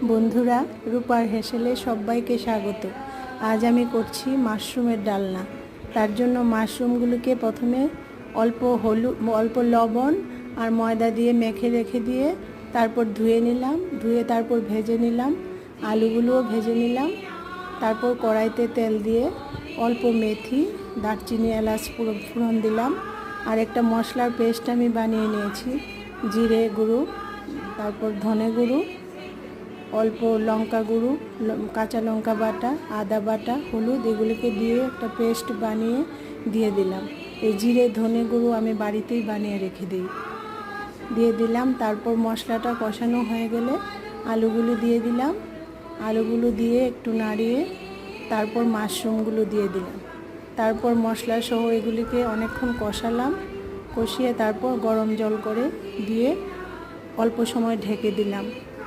বন্ধুরা, রূপার হেসেলে সবাইকে স্বাগত। আজ আমি করছি মাশরুমের ডালনা। তার জন্য মাশরুমগুলোকে প্রথমে অল্প লবণ আর ময়দা দিয়ে মেখে রেখে দিয়ে তারপর ধুয়ে নিলাম। তারপর ভেজে নিলাম। আলুগুলোও ভেজে নিলাম। তারপর কড়াইতে তেল দিয়ে অল্প মেথি, দারচিনি, এলাচ ফোড়ন দিলাম। আর একটা মশলার পেস্ট আমি বানিয়ে নিয়েছি। জিরে গুঁড়ো, তারপর ধনে গুঁড়ো, অল্প লঙ্কা গুঁড়ো, কাঁচা লঙ্কা বাটা, আদা বাটা, হলুদ, এগুলিকে দিয়ে একটা পেস্ট বানিয়ে দিয়ে দিলাম। এই জিরে ধনে গুঁড়ো আমি বাড়িতেই বানিয়ে রেখে দিয়ে দিলাম। তারপর মশলাটা কষানো হয়ে গেলে আলুগুলো দিয়ে দিলাম। আলুগুলো দিয়ে একটু নাড়িয়ে তারপর মাশরুমগুলো দিয়ে দিলাম। তারপর মশলা সহ এগুলিকে অনেকক্ষণ কষালাম। কষিয়ে তারপর গরম জল করে দিয়ে অল্প সময় ঢেকে দিলাম।